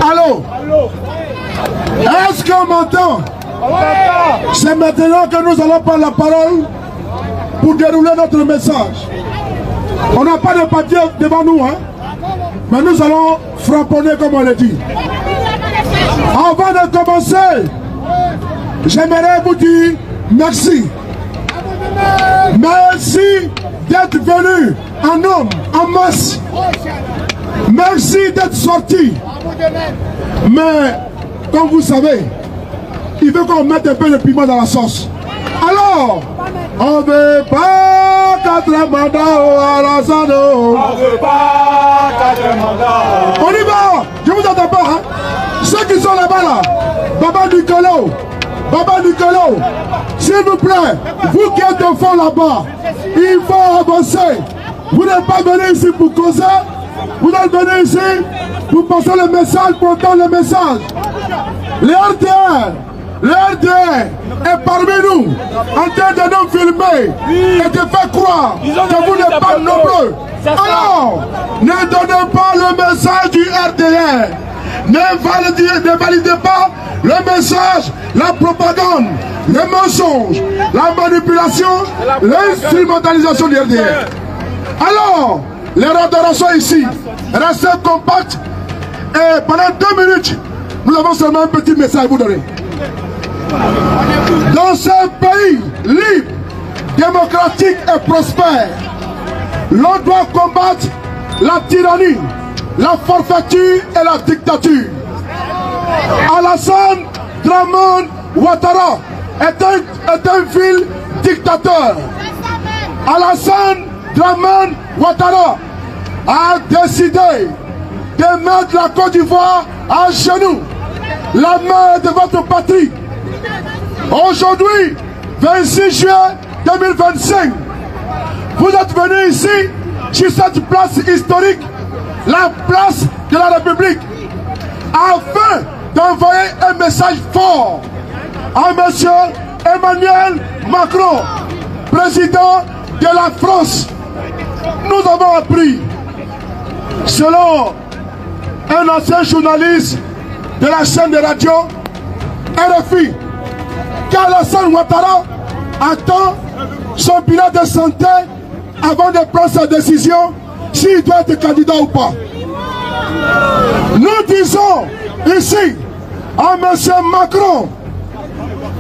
Allô? Est-ce qu'on m'entend? C'est maintenant que nous allons prendre la parole pour dérouler notre message. On n'a pas de papier devant nous, hein? Mais nous allons frapponner comme on l'a dit. Avant de commencer, j'aimerais vous dire merci. Merci d'être venu en homme, en masse. Merci d'être sorti. Mais, comme vous savez, il veut qu'on mette un peu de piment dans la sauce. Alors, on veut pas 4 mandats à la zone. On veut pas 4 mandats. On y va. Je vous entends pas, hein? Ceux qui sont là-bas, là, Baba Nicolas, s'il vous plaît, vous qui êtes au fond là-bas, il faut avancer. Vous n'êtes pas venu ici pour causer, vous êtes venu ici pour passer le message, pour entendre le message. Le RDR est parmi nous, en train de nous filmer et de faire croire que vous n'êtes pas nombreux. Alors, ne donnez pas le message du RDR. Ne validez pas le message, la propagande, le mensonge, la manipulation, l'instrumentalisation du RDR. Alors, les adorations ici, restez compacts et pendant 2 minutes, nous avons seulement un petit message à vous donner. Dans ce pays libre, démocratique et prospère, l'on doit combattre la tyrannie, la forfaiture et la dictature. Alassane Dramane Ouattara est un vil dictateur. Alassane Dramane Ouattara a décidé de mettre la Côte d'Ivoire à genoux, la mère de votre patrie. Aujourd'hui, 26 juillet 2025, vous êtes venus ici, sur cette place historique, la place de la République, afin d'envoyer un message fort à M. Emmanuel Macron, président de la France. Nous avons appris, selon un ancien journaliste de la chaîne de radio RFI, qu'Alassane Ouattara attend son bilan de santé avant de prendre sa décision s'il doit être candidat ou pas. Nous disons ici à M. Macron,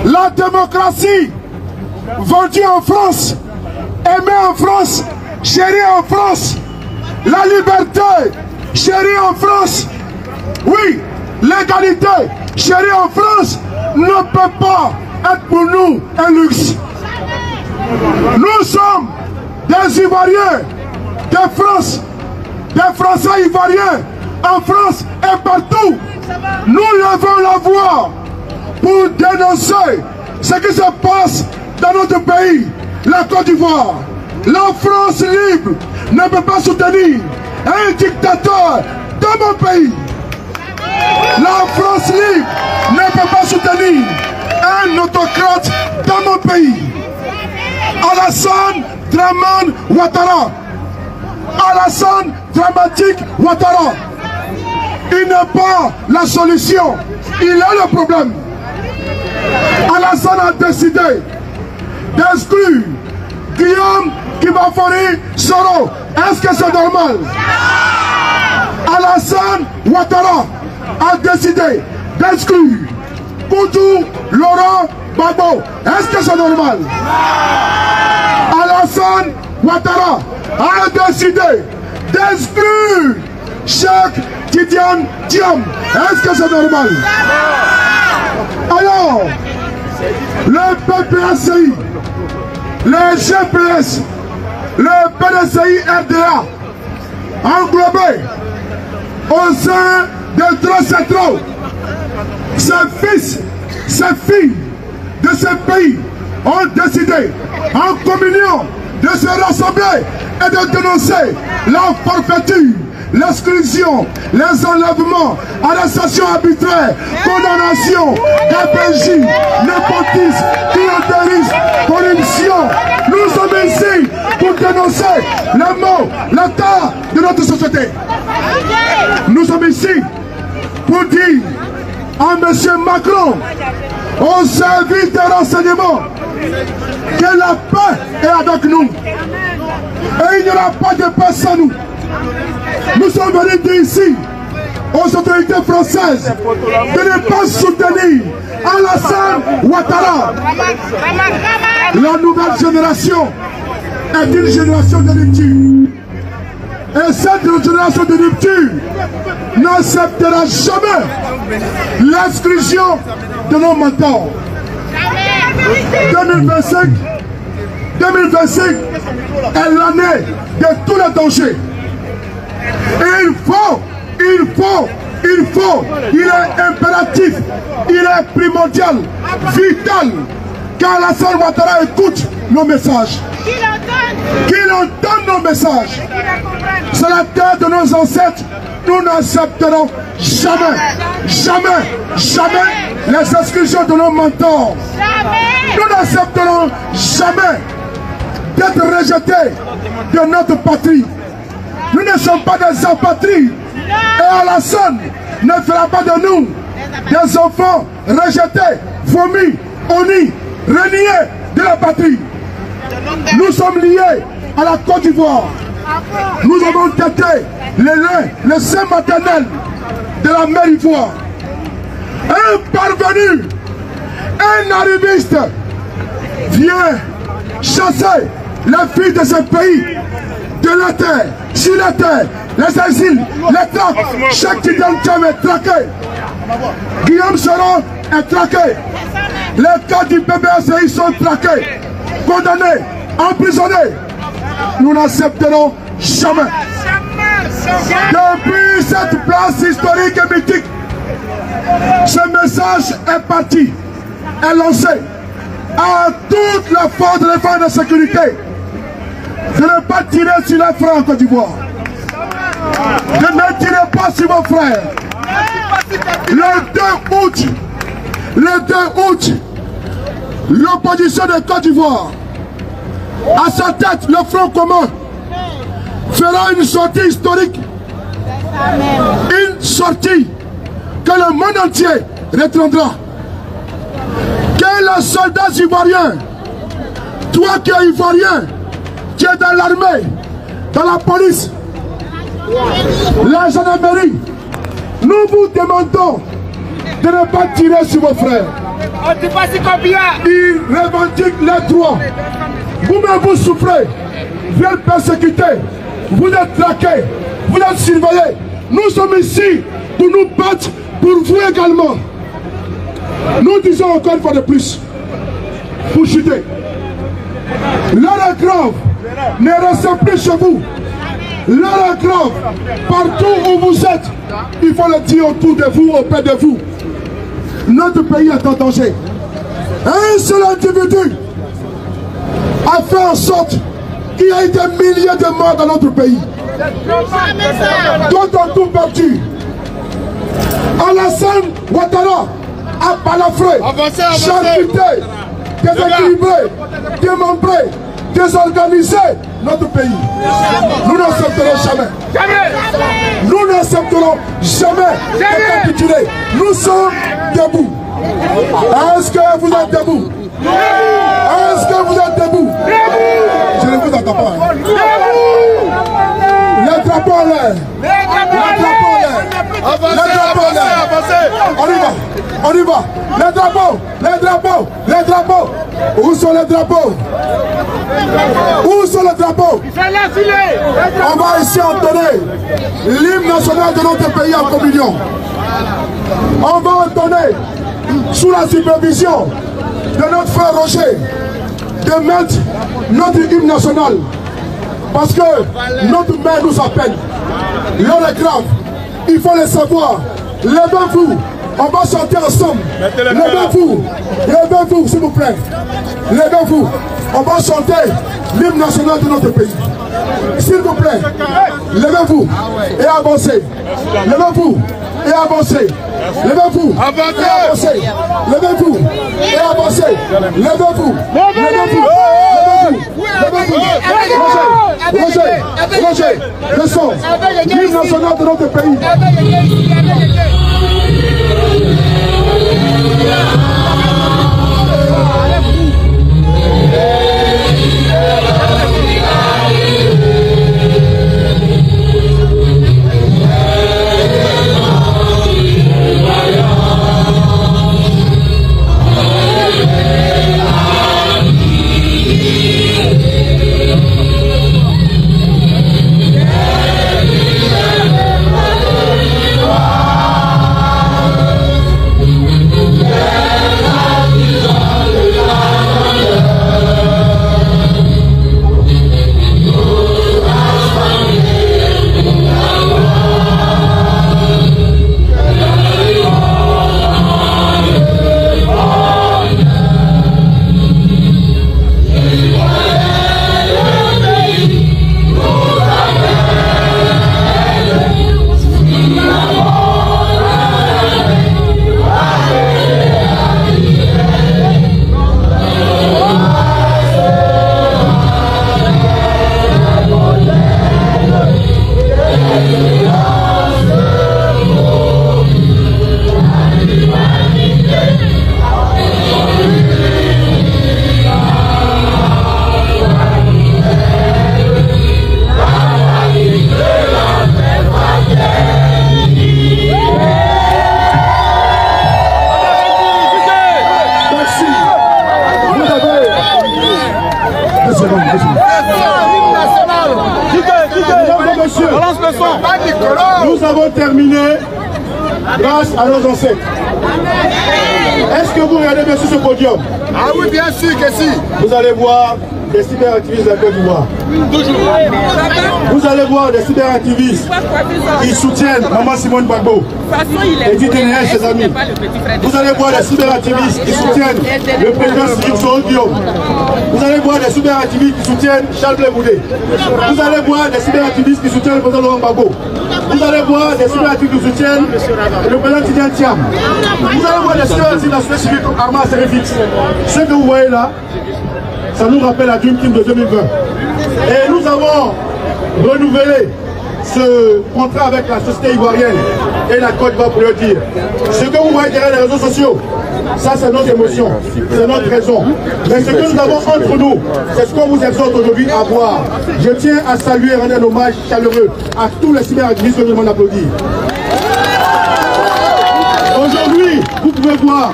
la démocratie vendue en France, aimée en France, chérie en France, la liberté chérie en France, oui, l'égalité chérie en France ne peut pas être pour nous un luxe. Nous sommes des Ivoiriens de France, des Français ivoiriens en France et partout. Nous levons la voix pour dénoncer ce qui se passe dans notre pays, la Côte d'Ivoire. La France libre ne peut pas soutenir un dictateur dans mon pays. La France libre ne peut pas soutenir un autocrate dans mon pays. Alassane Dramane Ouattara. Alassane Dramatique Ouattara. Il n'est pas la solution, il est le problème. Alassane a décidé d'exclure Guillaume Kibafori Soro. Est-ce que c'est normal? Alassane Ouattara a décidé d'exclure Koudou Laurent Gbagbo. Est-ce que c'est normal? Alassane Ouattara a décidé d'exclure Cheikh Tidiane Diam. Est-ce que c'est normal? Alors, le PPACI, le GPS, le PDCI RDA, englobé au sein de trop c'est trop, ces fils, ces filles de ce pays ont décidé en communion de se rassembler et de dénoncer la forfaiture, l'exclusion, les enlèvements, arrestations arbitraires, condamnations, DPJ, népotisme, clientélisme, corruption. Nous sommes ici pour dénoncer les maux, l'état de notre société. Nous sommes ici pour dire à M. Macron, aux services de renseignement, que la paix est avec nous. Et il n'y aura pas de paix sans nous. Nous sommes venus dire ici aux autorités françaises de ne pas soutenir Alassane Ouattara. La nouvelle génération est une génération de rupture. Et cette génération de rupture n'acceptera jamais l'exclusion de nos mentors. 2025 est l'année de tous les dangers. Et il est impératif, il est primordial, vital, qu'Alassane Ouattara écoute nos messages. Qu'il entende nos messages. C'est la terre de nos ancêtres. Nous n'accepterons jamais les exclusions de nos mentors. Nous n'accepterons jamais d'être rejetés de notre patrie. Nous ne sommes pas des apatrides. Et Alassane ne fera pas de nous des enfants rejetés, vomis, honnis, reniés de la patrie. Nous sommes liés à la Côte d'Ivoire. Nous avons têté le sein maternel de la mer Ivoire. Un parvenu, un arriviste vient chasser les filles de ce pays, de la terre, sur la terre, les asiles, les traques. Chaque Tidjane est traqué. Guillaume Soro est traqué. Les cas du PBSI sont traqués, condamnés, emprisonnés. Nous n'accepterons jamais. Depuis cette place historique et mythique, ce message est parti, est lancé à toutes les forces de défense et de sécurité de ne pas tirer sur les frères en Côte d'Ivoire. De ne tirer pas sur vos frères. Le 2 août, l'opposition de Côte d'Ivoire, à sa tête, le Front commun, fera une sortie historique. Une sortie que le monde entier retiendra. Que les soldats ivoiriens, toi qui es ivoirien, qui es dans l'armée, dans la police, la gendarmerie, nous vous demandons de ne pas tirer sur vos frères. Ils revendiquent les droits. Vous-même vous souffrez, vous êtes persécutés, vous êtes traqués, vous êtes surveillés. Nous sommes ici pour nous battre pour vous également. Nous disons encore une fois de plus, pour chuter. L'heure est grave, ne restez plus chez vous. L'heure est grave, partout où vous êtes, il faut le dire autour de vous, auprès de vous. Notre pays est en danger. Un seul individu a fait en sorte qu'il y ait des milliers de morts dans notre pays. D'autres ont tout perdu. Alassane Ouattara a balafré, charcuté, déséquilibré, démembré, désorganisé notre pays. Nous n'accepterons jamais. Nous n'accepterons jamais de capituler. Nous sommes debout. Est-ce que vous êtes debout? Est-ce que vous êtes debout? Je ne vous entends pas. Les drapeaux en l'air. Les drapeaux en l'air. Les drapeaux en l'air. On y va. On y va. Les drapeaux. Les drapeaux. Les drapeaux. Où sont les drapeaux? Où sont les drapeaux? On va ici entonner l'hymne national de notre pays en communion. On va entonner sous la supervision de notre frère Roger de mettre notre hymne national. Parce que notre mère nous appelle. L'heure est grave. Il faut le savoir. Levez-vous. On va chanter ensemble. Levez-vous. Levez-vous, s'il vous plaît. Levez-vous. On va chanter l'hymne national de notre pays. S'il vous plaît. Levez-vous et avancez. Levez-vous et avancez. Levez-vous et avancez. Levez-vous et avancez. Levez-vous. Levez-vous. Roger, le son, l'hymne national de notre pays. messieurs, nous avons terminé grâce à nos ancêtres. Est-ce que vous regardez bien sur ce podium? Ah oui, bien sûr que si. Vous allez voir des cyberactivistes de la Côte d'Ivoire. Vous allez voir des cyberactivistes qui soutiennent Maman Simone Gbagbo et Didi Ténéhé et ses amis. Vous allez voir des cyberactivistes qui soutiennent le président Cyril Guillaume. Vous allez voir des cyberactivistes qui soutiennent Charles Blé Boudé. Vous allez voir des cyberactivistes qui soutiennent le président Laurent Gbagbo. Vous allez voir des cyberactivistes qui soutiennent le président Tidiane Thiam. Vous allez voir des cyberactivistes de la société civile comme Armand Serifix. Ce que vous voyez là, ça nous rappelle la Dream Team de 2020. Et nous avons renouvelé ce contrat avec la société ivoirienne et la Côte d'Ivoire pour leur dire. Ce que vous voyez derrière les réseaux sociaux, ça c'est notre émotion, c'est notre raison. Mais ce que nous avons entre nous, c'est ce qu'on vous exhorte aujourd'hui à voir. Je tiens à saluer et rendre un hommage chaleureux à tous les cyberactivistes que nous demandons d'applaudir. Aujourd'hui, vous pouvez voir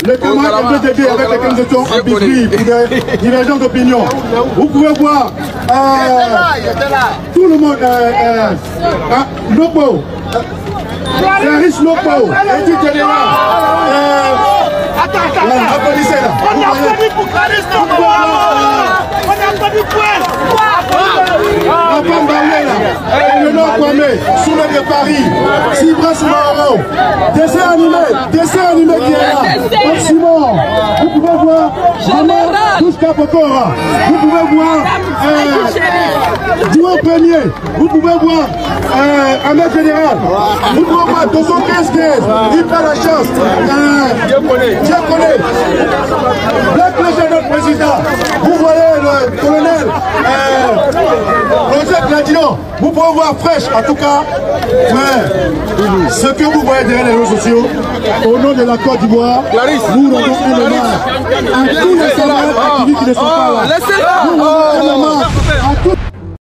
le camarade MPTD avec lesquels nous étions en bisbille pour des divergences d'opinion. Vous pouvez voir tout le monde, Lopo, Ferris Lopo, Edith Ténéhé, applaudissez là. On a applaudi pour Clarisse Lopo. On a applaudi pour elle. Eleanor Kwame, Soulé de Paris, Sibra Soumaroro, dessin animé qui est là, Simon, vous pouvez voir Maman Douska Pokora, vous pouvez voir Duo Premier, vous pouvez voir Ahmed Général, vous pouvez voir 215, il prend la chance, Dieu connaît, Black Legend, notre président, vous voyez le colonel, Roger Gladion, vous pouvez voir fraîche, en tout cas, ce que vous voyez derrière les réseaux sociaux, au nom de la Côte d'Ivoire, nous rendons un hommage à tous les camarades activistes qui ne sont pas là. Nous rendons un hommage à tous